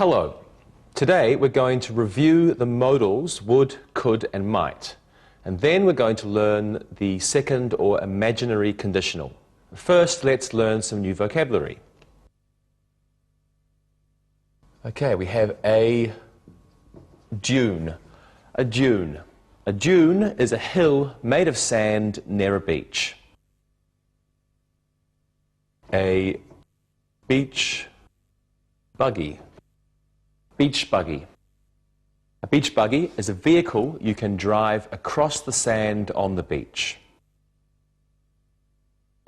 Hello. Today we're going to review the modals would, could and might. And then we're going to learn the second or imaginary conditional. First, let's learn some new vocabulary. Okay, we have a dune. A dune. A dune is a hill made of sand near a beach. A beach buggy. Beach buggy. A beach buggy is a vehicle you can drive across the sand on the beach.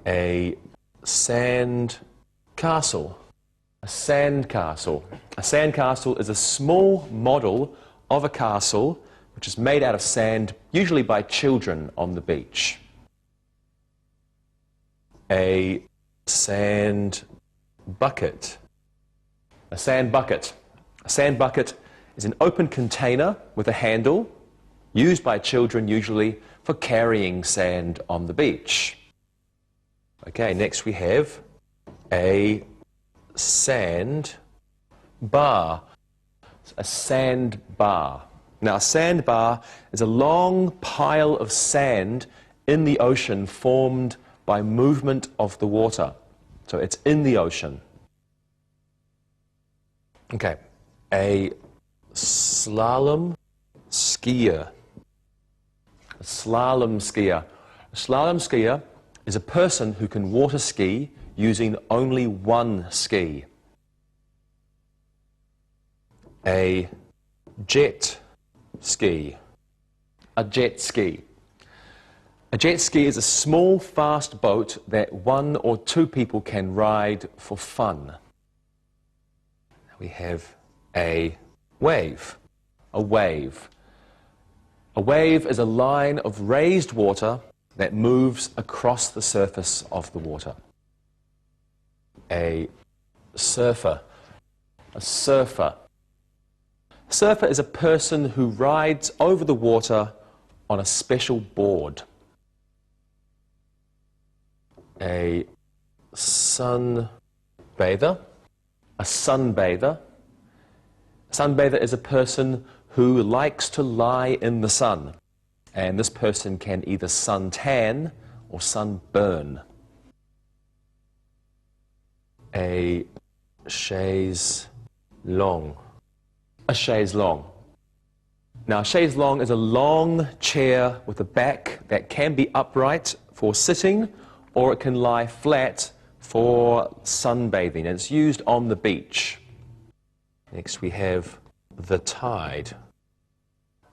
A sand castle. A sand castle. A sand castle is a small model of a castle which is made out of sand, usually by children on the beach. A sand bucket. A sand bucket. A sand bucket is an open container with a handle, used by children usually for carrying sand on the beach. Okay, next we have a sand bar. A sand bar. Now, a sand bar is a long pile of sand in the ocean formed by movement of the water. So it's in the ocean. Okay, a slalom skier. A slalom skier. A slalom skier is a person who can water ski using only one ski. A jet ski. A jet ski. A jet ski is a small, fast boat that one or two people can ride for fun. We have a wave. A wave. A wave is a line of raised water that moves across the surface of the water. A surfer. A surfer. A surfer is a person who rides over the water on a special board. A sunbather. A sunbather. A sunbather is a person who likes to lie in the sun, and this person can either suntan or sunburn. A chaise longue. A chaise longue. Now, a chaise longue is a long chair with a back that can be upright for sitting, or it can lie flat for sunbathing, and it's used on the beach. Next we have the tide.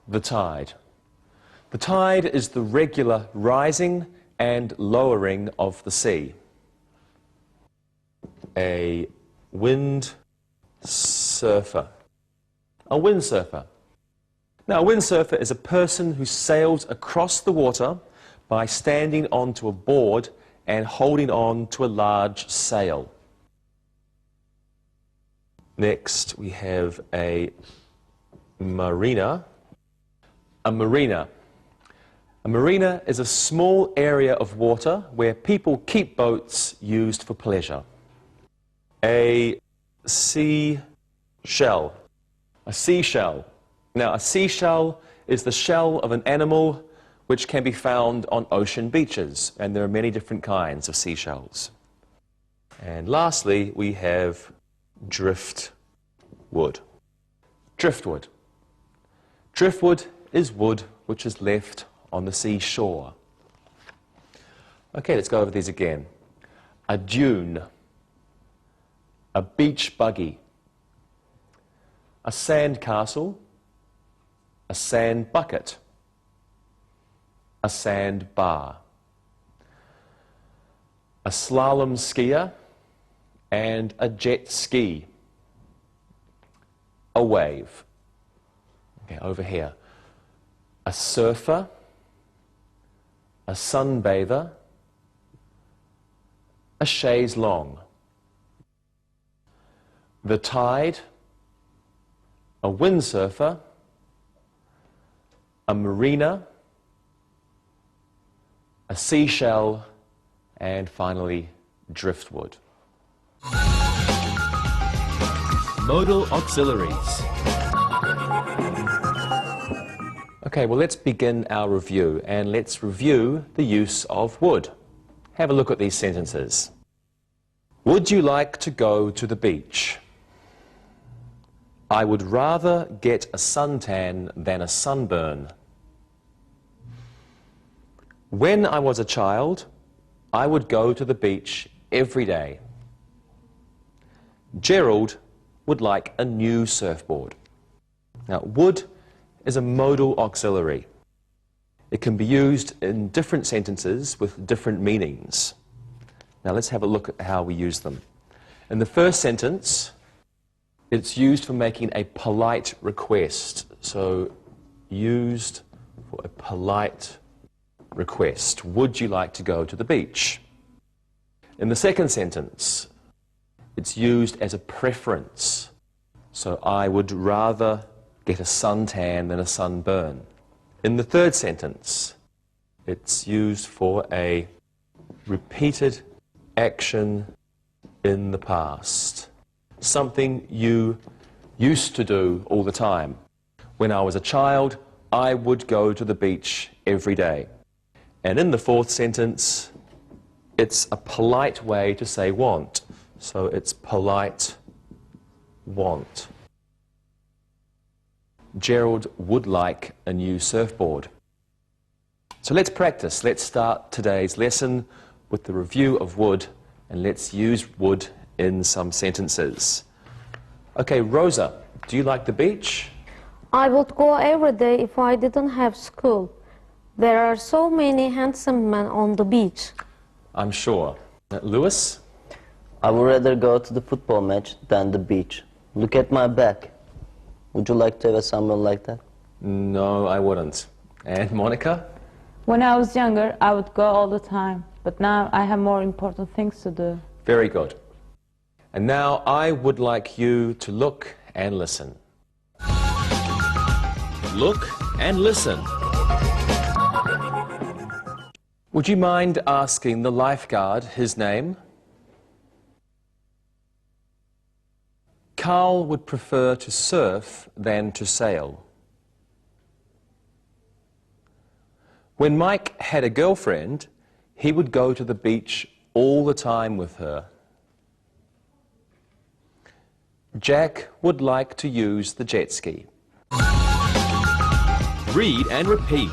The tide. The tide is the regular rising and lowering of the sea. A windsurfer. A windsurfer. Now, a windsurfer is a person who sails across the water by standing onto a board and holding on to a large sail. Next, we have a marina. A marina. A marina is a small area of water where people keep boats used for pleasure. A seashell. A seashell. Now, a seashell is the shell of an animal which can be found on ocean beaches, and there are many different kinds of seashells. And lastly, we have driftwood. Driftwood. Driftwood is wood which is left on the seashore. Okay, let's go over these again. A dune. A beach buggy. A sand castle. A sand bucket. A sand bar. A slalom skier and a jet ski. A wave. Okay, over here. A surfer. A sunbather. A chaise longue. The tide. A windsurfer. A marina. A seashell, and finally driftwood. modal auxiliaries. Okay, well, let's begin our review, and let's review the use of would. Have a look at these sentences. Would you like to go to the beach? I would rather get a suntan than a sunburn. When I was a child, I would go to the beach every day. Gerald would like a new surfboard. Now, would is a modal auxiliary. It can be used in different sentences with different meanings. Now let's have a look at how we use them. In the first sentence, it's used for making a polite request. So, used for a polite request. Would you like to go to the beach? In the second sentence, it's used as a preference. So, I would rather get a suntan than a sunburn. In the third sentence, it's used for a repeated action in the past. Something you used to do all the time. When I was a child, I would go to the beach every day. And in the fourth sentence, it's a polite way to say want. So it's polite want. Gerald would like a new surfboard. So let's practice. Let's start today's lesson with the review of would, and let's use would in some sentences. Okay, Rosa, do you like the beach? I would go every day if I didn't have school. There are so many handsome men on the beach. I'm sure. Lewis? I would rather go to the football match than the beach. Look at my back. Would you like to have a sunburn like that? No, I wouldn't. And Monica? When I was younger, I would go all the time, but now I have more important things to do. Very good. And now I would like you to look and listen. Look and listen. Would you mind asking the lifeguard his name? Carl would prefer to surf than to sail. When Mike had a girlfriend, he would go to the beach all the time with her. Jack would like to use the jet ski. Read and repeat.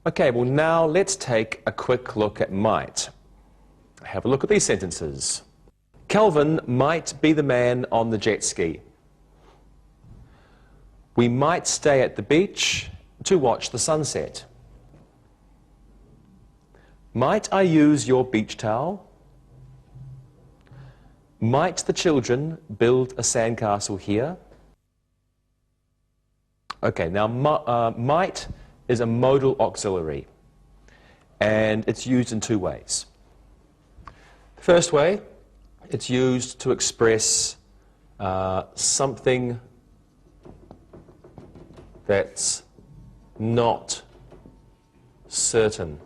Okay, well now let's take a quick look at might. Have a look at these sentences. Kelvin might be the man on the jet ski. We might stay at the beach to watch the sunset. Might I use your beach towel? Might the children build a sandcastle here? Okay, now might is a modal auxiliary, and it's used in two ways. The first way, it's used to express something that's not certain.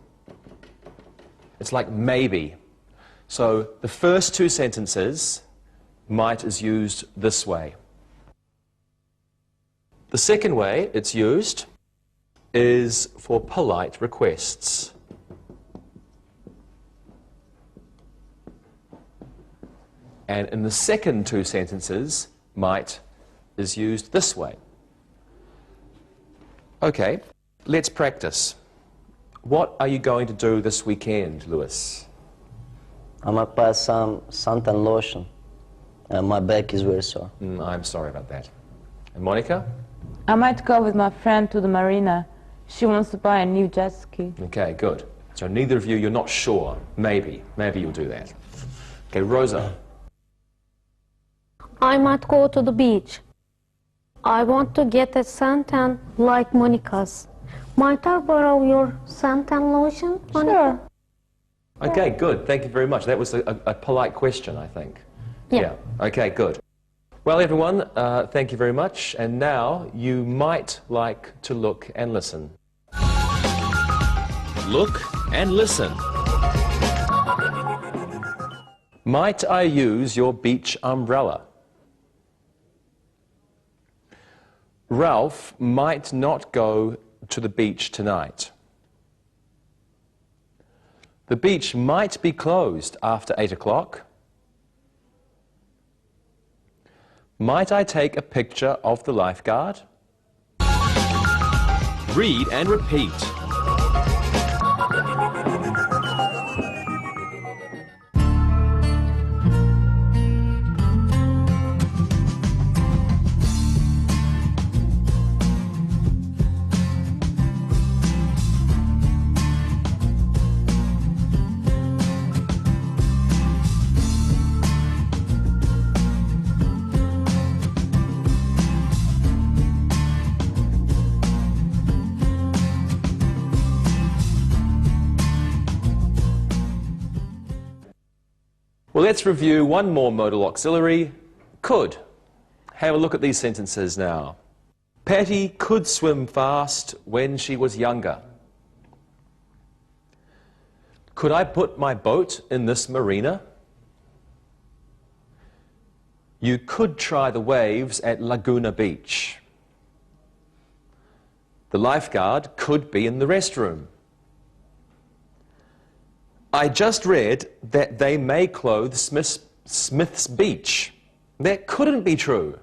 It's like maybe. So the first two sentences, might is used this way. The second way it's used is for polite requests. And in the second two sentences, might is used this way. Okay, let's practice. What are you going to do this weekend, Lewis? I might buy some suntan lotion. My back is very sore. I'm sorry about that. And Monica? I might go with my friend to the marina. She wants to buy a new jet ski. Okay, good. So neither of you, you're not sure. Maybe you'll do that. Okay, Rosa. I might go to the beach. I want to get a suntan like Monica's. Might I borrow your suntan lotion, Monica? Sure. Okay, good. Thank you very much. That was a polite question, I think. Yeah. Okay, good. Well, everyone, thank you very much. And now you might like to look and listen. Look and listen. Might I use your beach umbrella? Ralph might not go to the beach tonight. The beach might be closed after 8 o'clock. Might I take a picture of the lifeguard? Read and repeat. Well, let's review one more modal auxiliary, could. Have a look at these sentences now. Patty could swim fast when she was younger. Could I put my boat in this marina? You could try the waves at Laguna Beach. The lifeguard could be in the restroom. I just read that they may clothe Smith's Beach. That couldn't be true.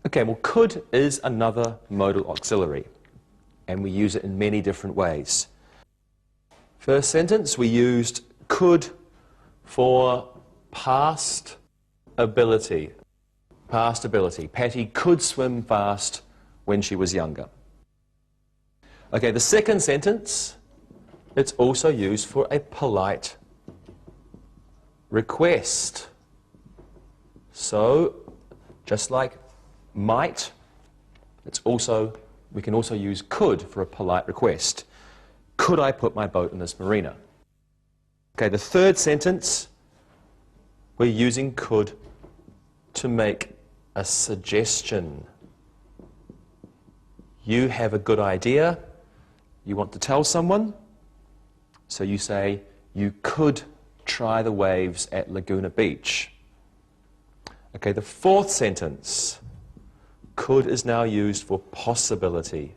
Okay, well, could is another modal auxiliary, and we use it in many different ways. First sentence, we used could for past ability. Past ability. Patty could swim fast when she was younger. Okay, the second sentence, it's also used for a polite request. So, just like might, we can also use could for a polite request. Could I put my boat in this marina? Okay, the third sentence, we're using could to make a suggestion. You have a good idea, you want to tell someone, so you say, you could try the waves at Laguna Beach. Okay, the fourth sentence, could is now used for possibility.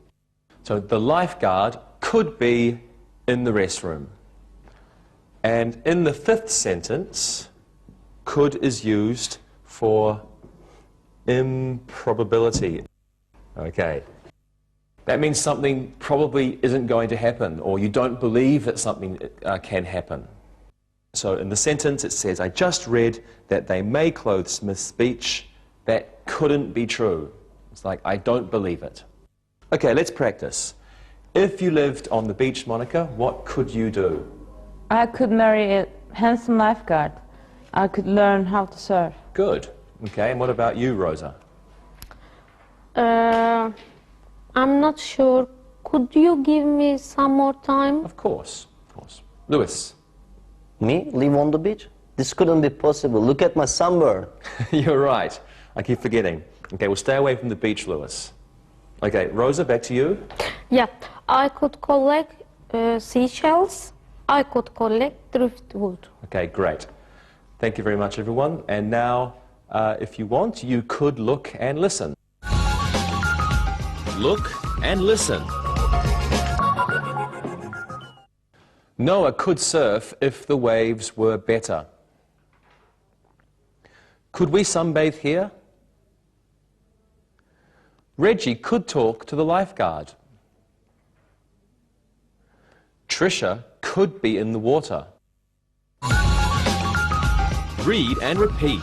So the lifeguard could be in the restroom. And in the fifth sentence, could is used for improbability. Okay. That means something probably isn't going to happen, or you don't believe that something can happen. So in the sentence it says, I just read that they may clothe Smith's Beach. That couldn't be true. It's like, I don't believe it. Okay, let's practice. If you lived on the beach, Monica, what could you do? I could marry a handsome lifeguard. I could learn how to surf. Good. Okay, and what about you, Rosa? I'm not sure. Could you give me some more time? Of course, of course. Lewis? Me? Live on the beach? This couldn't be possible. Look at my sunburn. You're right. I keep forgetting. Okay, well, stay away from the beach, Lewis. Okay, Rosa, back to you. Yeah, I could collect seashells. I could collect driftwood. Okay, great. Thank you very much, everyone. And now, if you want, you could look and listen. Look and listen. Noah could surf if the waves were better. Could we sunbathe here? Reggie could talk to the lifeguard. Trisha could be in the water. Read and repeat.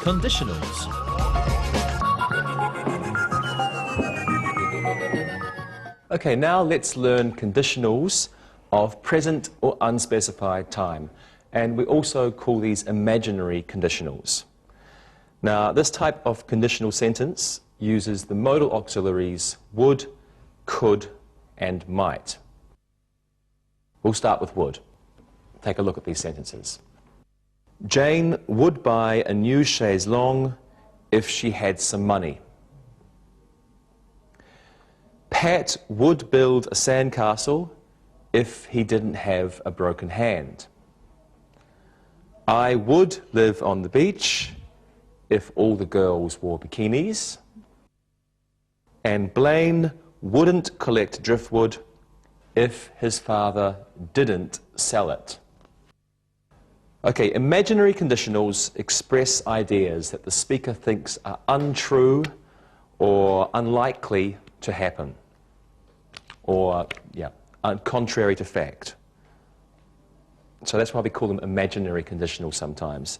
Conditionals. Okay, now let's learn conditionals of present or unspecified time. And we also call these imaginary conditionals. Now, this type of conditional sentence uses the modal auxiliaries would, could, and might. We'll start with would. Take a look at these sentences. Jane would buy a new chaise longue if she had some money. Pat would build a sandcastle if he didn't have a broken hand. I would live on the beach if all the girls wore bikinis. And Blaine wouldn't collect driftwood if his father didn't sell it. Okay, imaginary conditionals express ideas that the speaker thinks are untrue or unlikely to happen, or, contrary to fact. So that's why we call them imaginary conditionals sometimes.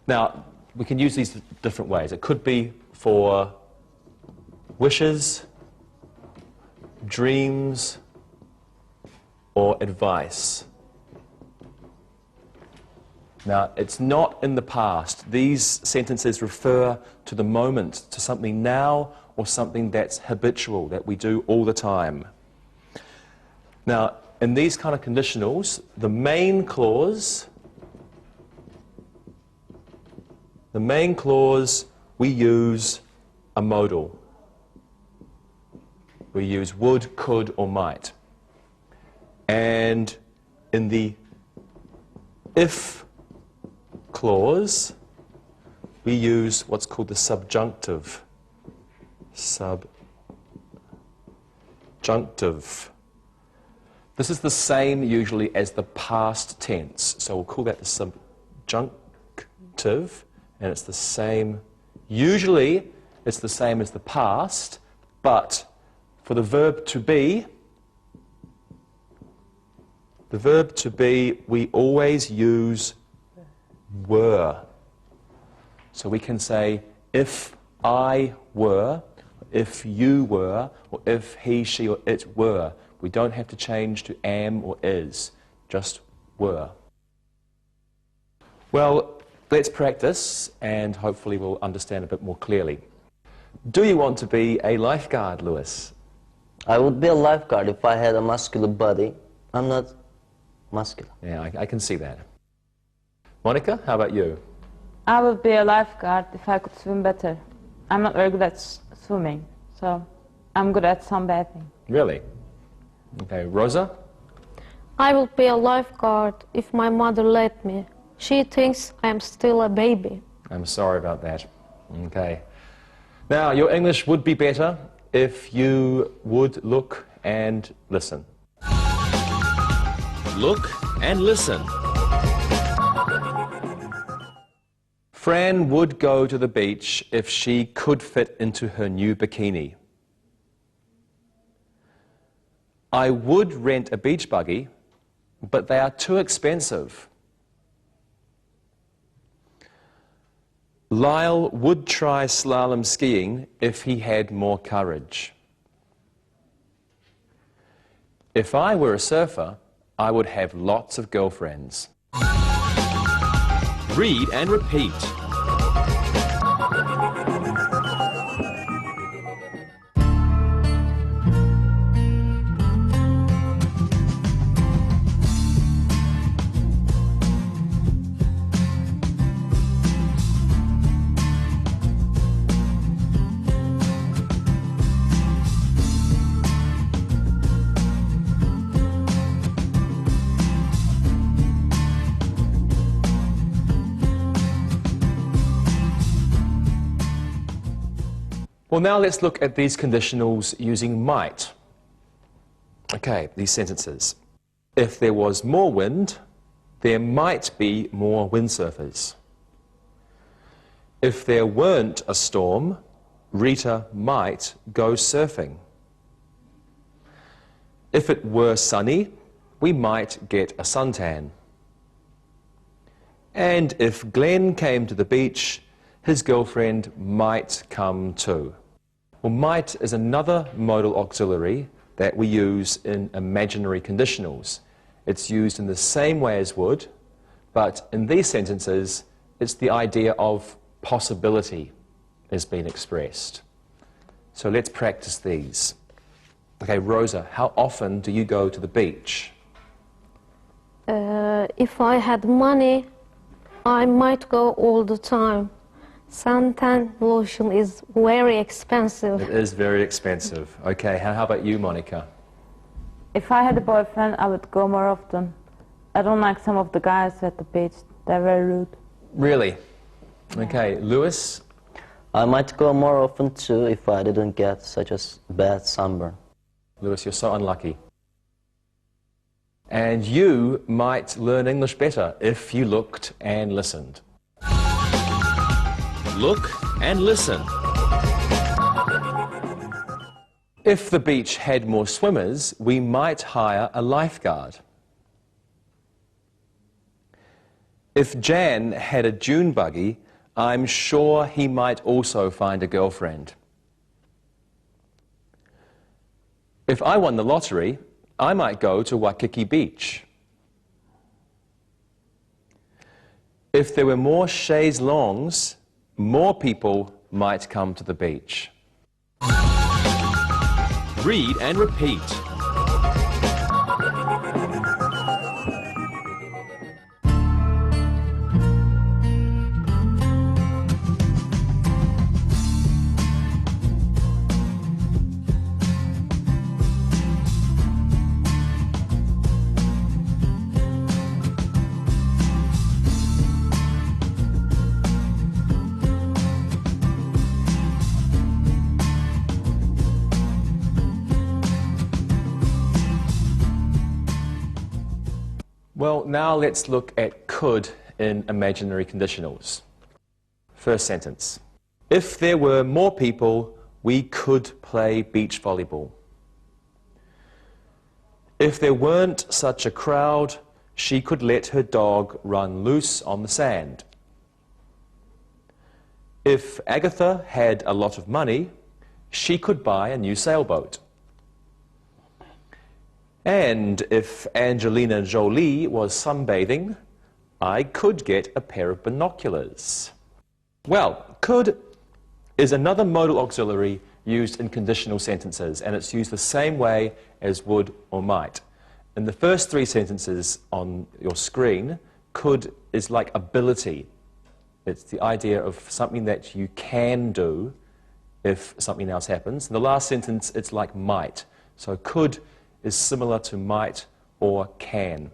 Now, we can use these different ways. It could be for wishes, dreams, or advice. Now, it's not in the past. These sentences refer to the moment, to something now or something that's habitual, that we do all the time. Now, in these kind of conditionals, the main clause, we use a modal. We use would, could, or might. And in the if clause, we use what's called the subjunctive. Subjunctive. This is the same usually as the past tense. So we'll call that the subjunctive, and it's the same. Usually it's the same as the past, but for the verb to be, we always use were. So we can say, if I were, if you were, or if he, she, or it were. We don't have to change to am or is, just were. Well, let's practice, and hopefully we'll understand a bit more clearly. Do you want to be a lifeguard, Lewis? I would be a lifeguard if I had a muscular body. I'm not muscular. Yeah, I can see that. Monica, how about you? I would be a lifeguard if I could swim better. I'm not very good at swimming, so I'm good at sunbathing. Really? Okay, Rosa? I will be a lifeguard if my mother let me. She thinks I'm still a baby. I'm sorry about that. Okay. Now, your English would be better if you would look and listen. Look and listen. Fran would go to the beach if she could fit into her new bikini. I would rent a beach buggy, but they are too expensive. Lyle would try slalom skiing if he had more courage. If I were a surfer, I would have lots of girlfriends. Read and repeat. Well, now let's look at these conditionals using might. Okay, these sentences. If there was more wind, there might be more windsurfers. If there weren't a storm, Rita might go surfing. If it were sunny, we might get a suntan. And if Glenn came to the beach, his girlfriend might come too. Well, might is another modal auxiliary that we use in imaginary conditionals. It's used in the same way as would, but in these sentences, it's the idea of possibility is being expressed. So let's practice these. Okay, Rosa, how often do you go to the beach? If I had money, I might go all the time. Suntan lotion is very expensive. It is very expensive. Okay, how about you, Monica? If I had a boyfriend, I would go more often. I don't like some of the guys at the beach. They're very rude. Really? Okay, Lewis? I might go more often too if I didn't get such a bad sunburn. Lewis, you're so unlucky. And you might learn English better if you looked and listened. Look and listen. If the beach had more swimmers, we might hire a lifeguard. If Jan had a dune buggy, I'm sure he might also find a girlfriend. If I won the lottery, I might go to Waikiki Beach. If there were more chaise longues, more people might come to the beach. Read and repeat. Well, now let's look at could in imaginary conditionals. First sentence. If there were more people, we could play beach volleyball. If there weren't such a crowd, she could let her dog run loose on the sand. If Agatha had a lot of money, she could buy a new sailboat. And if Angelina Jolie was sunbathing, I could get a pair of binoculars. Well, could is another modal auxiliary used in conditional sentences, and it's used the same way as would or might. In the first three sentences on your screen, could is like ability. It's the idea of something that you can do if something else happens. In the last sentence, it's like might. So could is similar to might or can.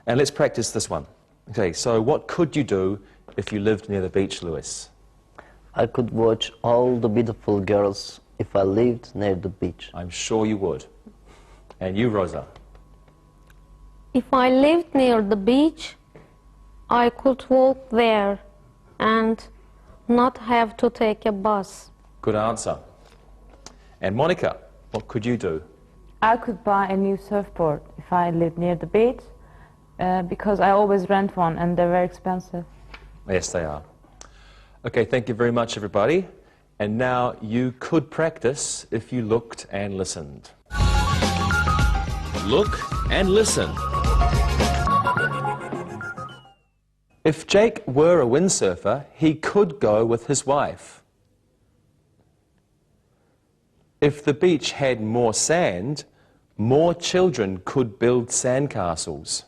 And let's practice this one. Okay, so what could you do if you lived near the beach, Lewis? I could watch all the beautiful girls if I lived near the beach. I'm sure you would. And you, Rosa? If I lived near the beach, I could walk there and not have to take a bus. Good answer. And Monica, what could you do? I could buy a new surfboard if I lived near the beach, because I always rent one and they're very expensive. Yes, they are. Okay, thank you very much, everybody. And now you could practice if you looked and listened. Look and listen. If Jake were a windsurfer, he could go with his wife. If the beach had more sand, more children could build sandcastles.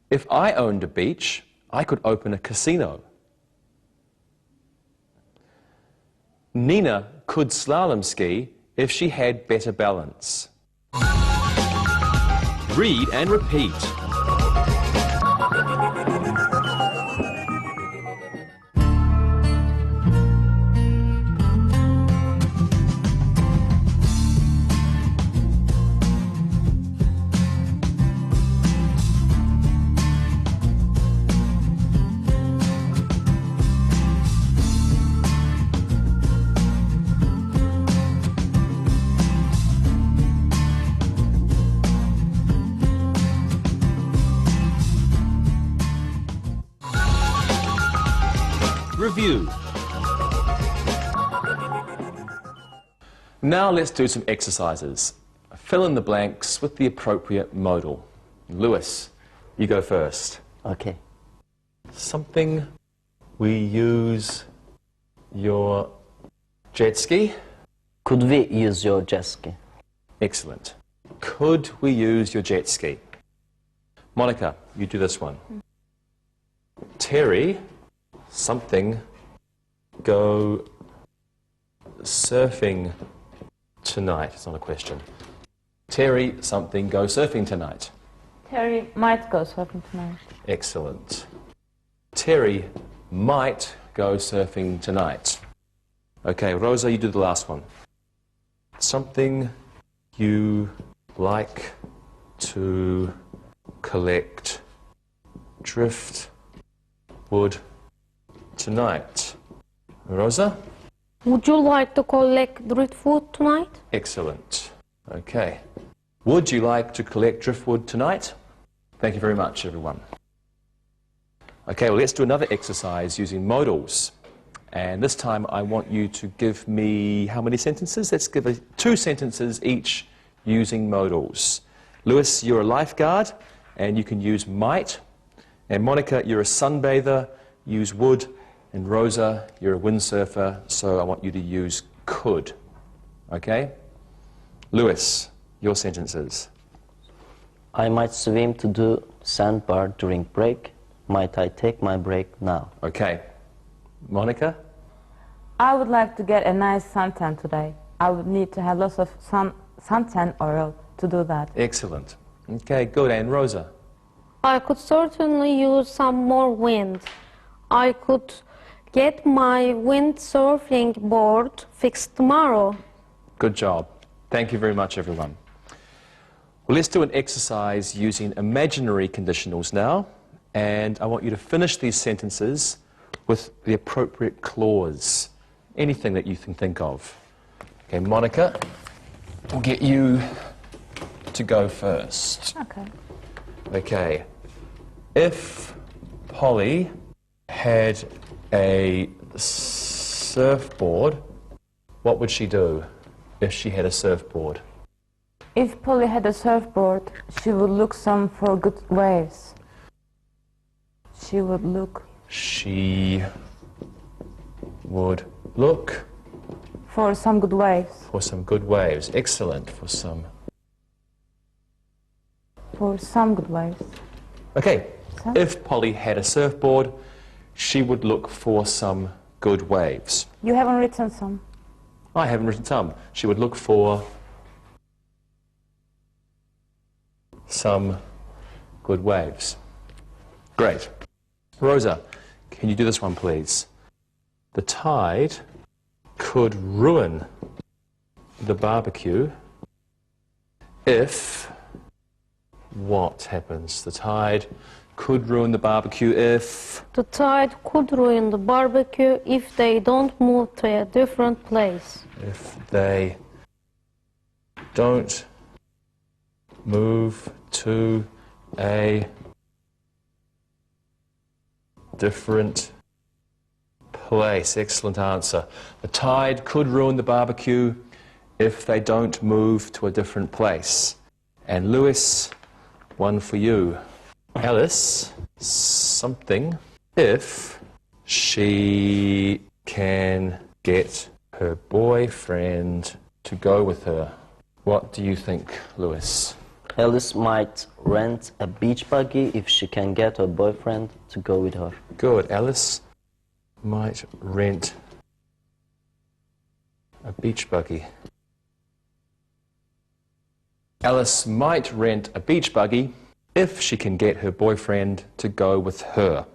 If I owned a beach, I could open a casino. Nina could slalom ski if she had better balance. Read and repeat. review. Now let's do some exercises. Fill in the blanks with the appropriate modal. Lewis, you go first. Okay. Something we use your jet ski. Could we use your jet ski? Excellent. Could we use your jet ski? Monica, you do this one. Terry, something go surfing tonight. It's not a question. Terry, something go surfing tonight. Terry might go surfing tonight. Excellent. Terry might go surfing tonight. Okay, Rosa, you do the last one. Something you like to collect driftwood tonight. Rosa? Would you like to collect driftwood tonight? Excellent. Okay. Would you like to collect driftwood tonight? Thank you very much, everyone. Okay, well, let's do another exercise using modals. And this time I want you to give me how many sentences? Let's give 2 sentences each using modals. Lewis, you're a lifeguard, and you can use might. And Monica, you're a sunbather, use would. And Rosa, you're a windsurfer, so I want you to use could. Okay? Lewis, your sentences. I might swim to the sandbar during break. Might I take my break now? Okay. Monica? I would like to get a nice suntan today. I would need to have lots of suntan oil to do that. Excellent. Okay, good. And Rosa? I could certainly use some more wind. I could get my windsurfing board fixed tomorrow. Good job. Thank you very much, everyone. Well, let's do an exercise using imaginary conditionals now. And I want you to finish these sentences with the appropriate clause. Anything that you can think of. Okay, Monica, we'll get you to go first. Okay. Okay. If Polly had a surfboard, what would she do if she had a surfboard? If Polly had a surfboard, she would look some for good waves. She would look She would look for some good waves. for some good waves. Excellent. For some. Good waves. Okay. Some? If Polly had a surfboard, she would look for some good waves. You haven't written some. I haven't written some. She would look for some good waves. Great. Rosa, can you do this one, please? The tide could ruin the barbecue if... What happens? The tide could ruin the barbecue if... The tide could ruin the barbecue if they don't move to a different place. If they don't move to a different place. Excellent answer. The tide could ruin the barbecue if they don't move to a different place. And Lewis, one for you. Alice, something if she can get her boyfriend to go with her. What do you think, Lewis? Alice might rent a beach buggy if she can get her boyfriend to go with her. Good. Alice might rent a beach buggy. Alice might rent a beach buggy if she can get her boyfriend to go with her.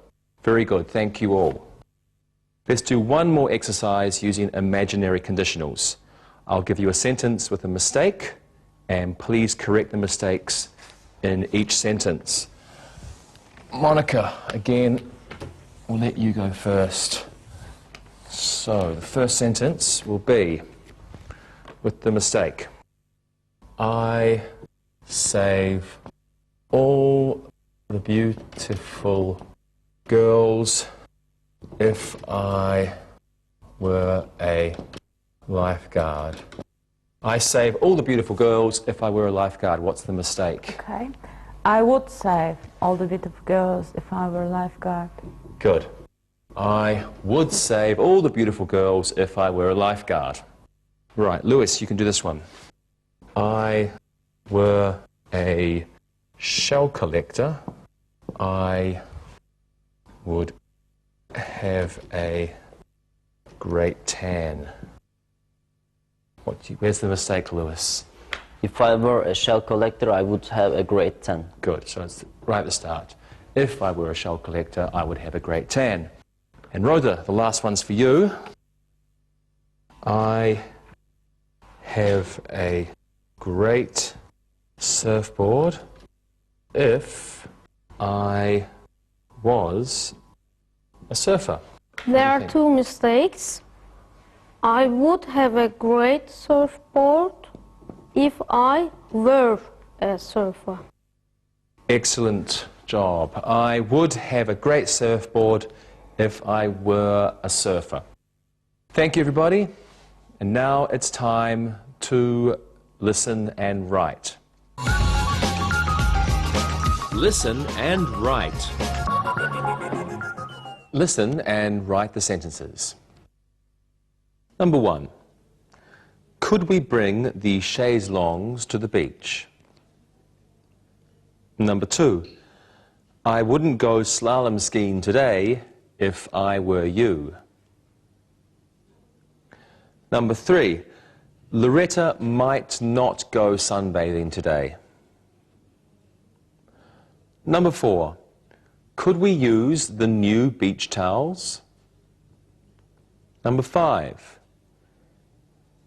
Very good. Thank you all. Let's do one more exercise using imaginary conditionals. I'll give you a sentence with a mistake, and please correct the mistakes in each sentence. Monica, again, we'll let you go first. So, the first sentence will be with the mistake. I save all the beautiful girls if I were a lifeguard. I save all the beautiful girls if I were a lifeguard. What's the mistake? Okay. I would save all the beautiful girls if I were a lifeguard. Good. I would save all the beautiful girls if I were a lifeguard. Right, Lewis, you can do this one. I were a shell collector, I would have a great tan. Where's the mistake, Lewis? If I were a shell collector, I would have a great tan. Good, so it's right at the start. If I were a shell collector, I would have a great tan. And Rhoda, the last one's for you. I have a great surfboard if I was a surfer. There are two mistakes. I would have a great surfboard if I were a surfer. Excellent job. I would have a great surfboard if I were a surfer. Thank you, everybody. And now it's time to listen and write. Listen and write. Listen and write the sentences. Number 1. Could we bring the chaise longues to the beach? Number 2. I wouldn't go slalom skiing today if I were you. Number 3. Loretta might not go sunbathing today. Number 4. Could we use the new beach towels? Number 5.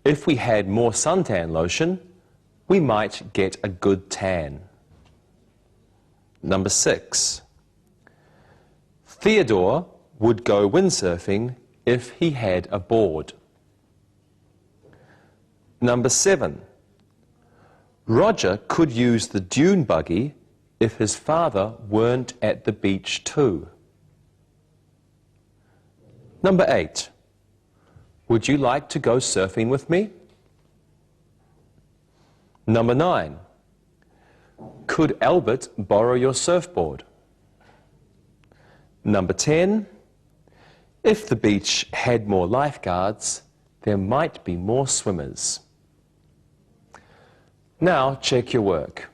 If we had more suntan lotion, we might get a good tan. Number 6. Theodore would go windsurfing if he had a board. Number 7. Roger could use the dune buggy if his father weren't at the beach too. Number 8. Would you like to go surfing with me? Number 9. Could Albert borrow your surfboard? Number 10. If the beach had more lifeguards, there might be more swimmers. Now check your work.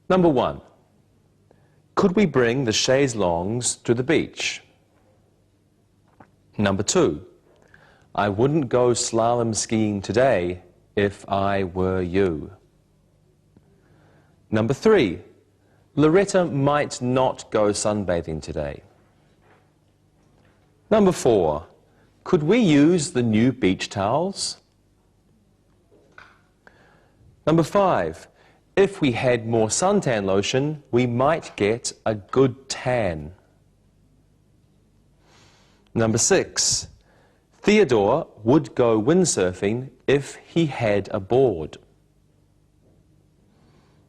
Number 1. Could we bring the chaise longues to the beach? Number 2. I wouldn't go slalom skiing today if I were you. Number 3. Loretta might not go sunbathing today. Number 4. Could we use the new beach towels? Number 5. If we had more suntan lotion, we might get a good tan. Number 6. Theodore would go windsurfing if he had a board.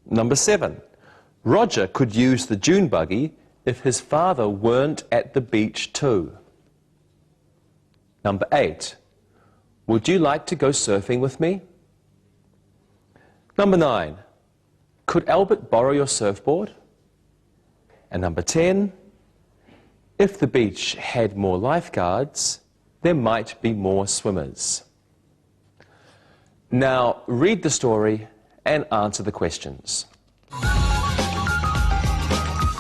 Number 7. Roger could use the dune buggy if his father weren't at the beach too. Number 8. Would you like to go surfing with me? Number 9. Could Albert borrow your surfboard? And number 10. If the beach had more lifeguards, there might be more swimmers. Now read the story and answer the questions.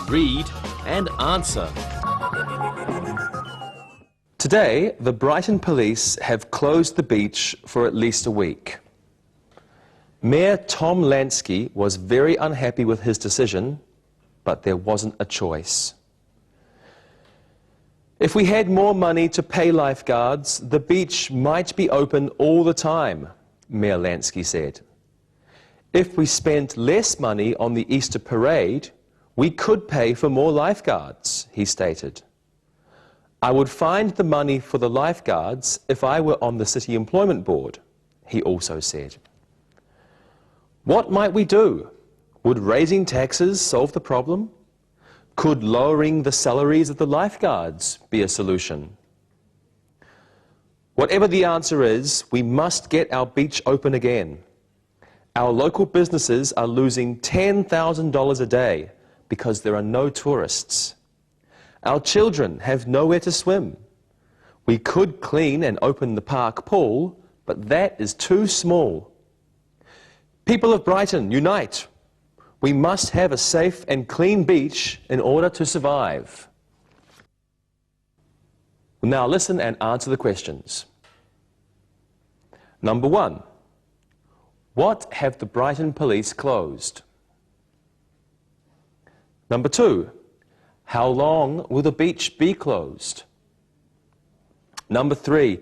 Read and answer. Today, the Brighton police have closed the beach for at least a week. Mayor Tom Lansky was very unhappy with his decision, but there wasn't a choice. If we had more money to pay lifeguards, the beach might be open all the time, Mayor Lansky said. If we spent less money on the Easter parade, we could pay for more lifeguards, he stated. I would find the money for the lifeguards if I were on the City Employment Board, he also said. What might we do? Would raising taxes solve the problem? Could lowering the salaries of the lifeguards be a solution? Whatever the answer is, we must get our beach open again. Our local businesses are losing $10,000 a day because there are no tourists. Our children have nowhere to swim. We could clean and open the park pool, but that is too small. People of Brighton, unite! We must have a safe and clean beach in order to survive. Now listen and answer the questions. Number 1. What have the Brighton police closed? Number 2. How long will the beach be closed? Number 3.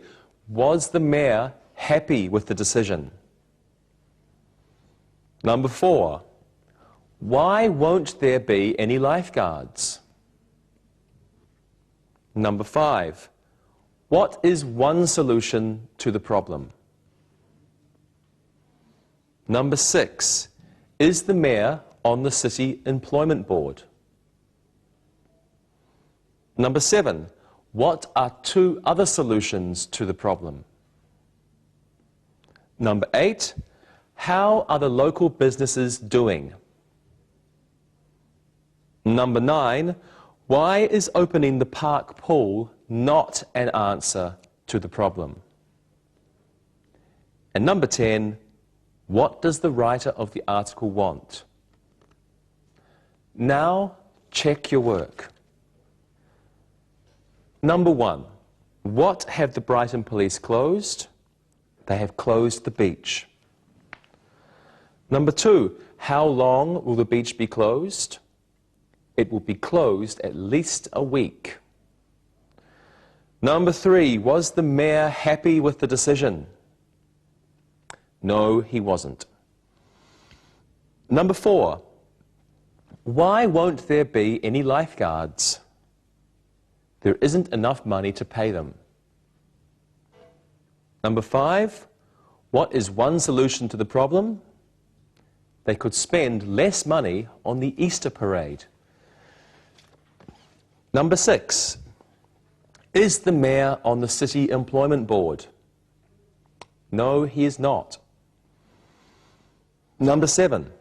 Was the mayor happy with the decision? Number 4. Why won't there be any lifeguards? Number 5. What is one solution to the problem? Number 6. Is the mayor on the City Employment Board? Number 7. What are 2 other solutions to the problem? Number 8. How are the local businesses doing? Number 9. Why is opening the park pool not an answer to the problem? And number 10. What does the writer of the article want? Now, check your work. Number 1. What have the Brighton police closed? They have closed the beach. Number 2. How long will the beach be closed? It will be closed at least a week. Number 3. Was the mayor happy with the decision? No, he wasn't. Number 4. Why won't there be any lifeguards? There isn't enough money to pay them. Number 5. What is one solution to the problem? They could spend less money on the Easter parade. Number 6. Is the mayor on the City Employment Board? No, he is not. Number 7.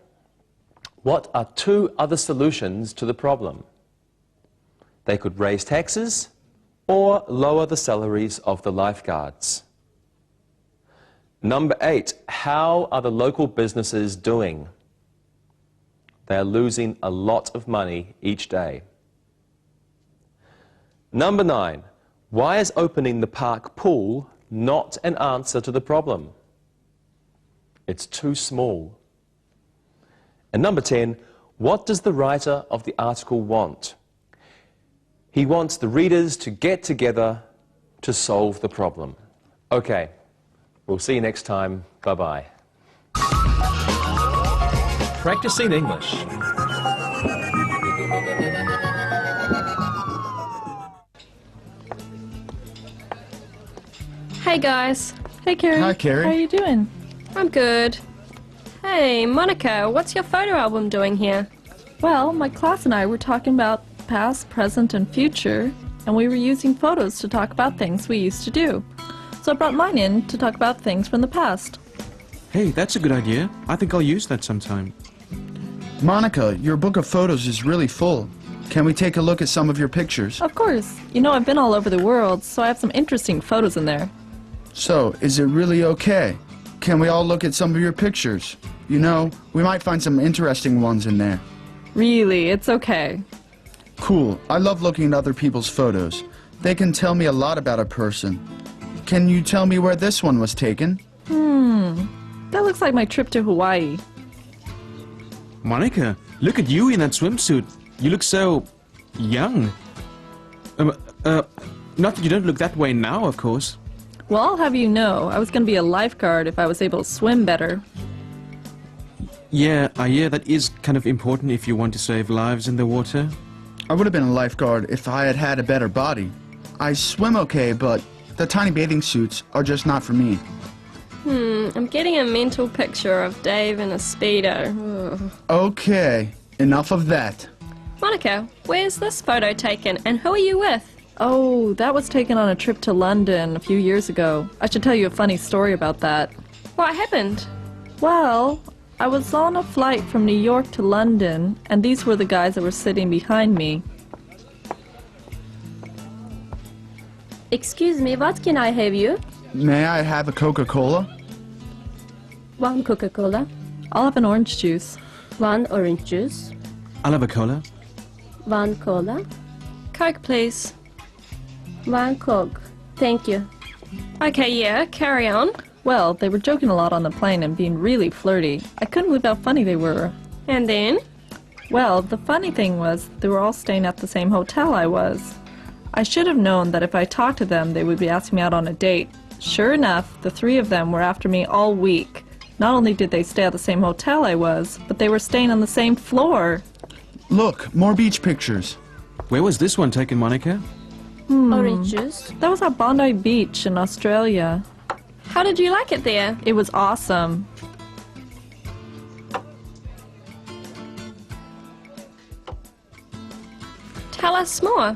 What are 2 other solutions to the problem? They could raise taxes or lower the salaries of the lifeguards. Number 8. How are the local businesses doing? They are losing a lot of money each day. Number 9. Why is opening the park pool not an answer to the problem? It's too small. And number 10, what does the writer of the article want? He wants the readers to get together to solve the problem. Okay, we'll see you next time. Bye-bye. Practicing English. Hey guys. Hey Carrie. Hi, Carrie. How are you doing? I'm good. Hey, Monica, what's your photo album doing here? Well, my class and I were talking about past, present, and future, and we were using photos to talk about things we used to do. So I brought mine in to talk about things from the past. Hey, that's a good idea. I think I'll use that sometime. Monica, your book of photos is really full. Can we take a look at some of your pictures? Of course. You know, I've been all over the world, so I have some interesting photos in there. So, is it really okay? Can we all look at some of your pictures? You know, we might find some interesting ones in there. Really, it's okay. Cool. I love looking at other people's photos. They can tell me a lot about a person. Can you tell me where this one was taken? That looks like my trip to Hawaii. Monica, look at you in that swimsuit. You look so young. Not that you don't look that way now, of course. Well, I'll have you know, I was going to be a lifeguard if I was able to swim better. Yeah, that is kind of important if you want to save lives in the water. I would have been a lifeguard if I had had a better body. I swim okay, but the tiny bathing suits are just not for me. I'm getting a mental picture of Dave in a Speedo. Ugh. Okay, enough of that. Monica, where's this photo taken and who are you with? Oh, that was taken on a trip to London a few years ago. I should tell you a funny story about that. What happened? Well, I was on a flight from New York to London, and these were the guys that were sitting behind me. Excuse me, what can I have you? May I have a Coca-Cola? One Coca-Cola, I'll have an orange juice. one orange juice, I'll have a cola. one cola, Coke, please. one Coke. Thank you. Okay, yeah, carry on. Well, they were joking a lot on the plane and being really flirty. I couldn't believe how funny they were. And then? Well, the funny thing was, they were all staying at the same hotel I was. I should have known that if I talked to them, they would be asking me out on a date. Sure enough, the three of them were after me all week. Not only did they stay at the same hotel I was, but they were staying on the same floor. Look, more beach pictures. Where was this one taken, Monica? Orange juice. That was at Bondi Beach in Australia. How did you like it there? It was awesome. Tell us more.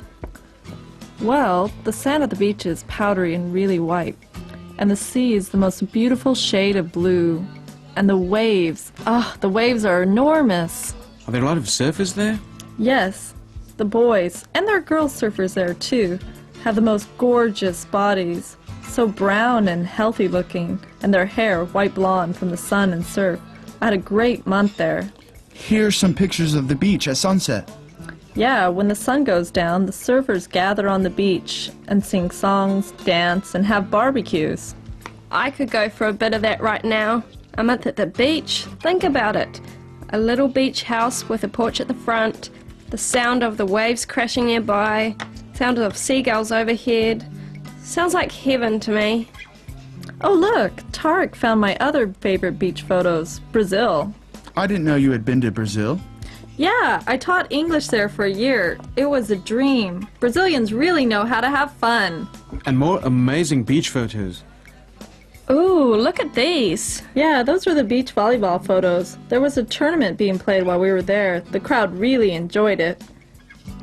Well, the sand at the beach is powdery and really white. And the sea is the most beautiful shade of blue. And the waves, the waves are enormous. Are there a lot of surfers there? Yes, the boys, and there are girl surfers there too, have the most gorgeous bodies. So brown and healthy looking, and their hair white blonde from the sun and surf. I had a great month there. Here's some pictures of the beach at sunset. Yeah, when the sun goes down, the surfers gather on the beach and sing songs, dance, and have barbecues. I could go for a bit of that right now. A month at the beach. Think about it. A little beach house with a porch at the front, the sound of the waves crashing nearby, sound of seagulls overhead. Sounds like heaven to me. Oh look, Tarek found my other favorite beach photos, Brazil. I didn't know you had been to Brazil. Yeah, I taught English there for a year. It was a dream. Brazilians really know how to have fun. And more amazing beach photos. Ooh, look at these. Yeah, those were the beach volleyball photos. There was a tournament being played while we were there. The crowd really enjoyed it.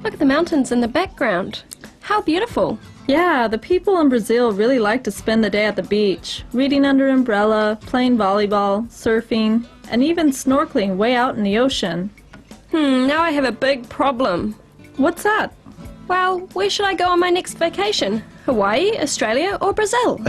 Look at the mountains in the background. How beautiful. Yeah, the people in Brazil really like to spend the day at the beach, reading under an umbrella, playing volleyball, surfing, and even snorkeling way out in the ocean. Now I have a big problem. What's that? Well, where should I go on my next vacation? Hawaii, Australia, or Brazil?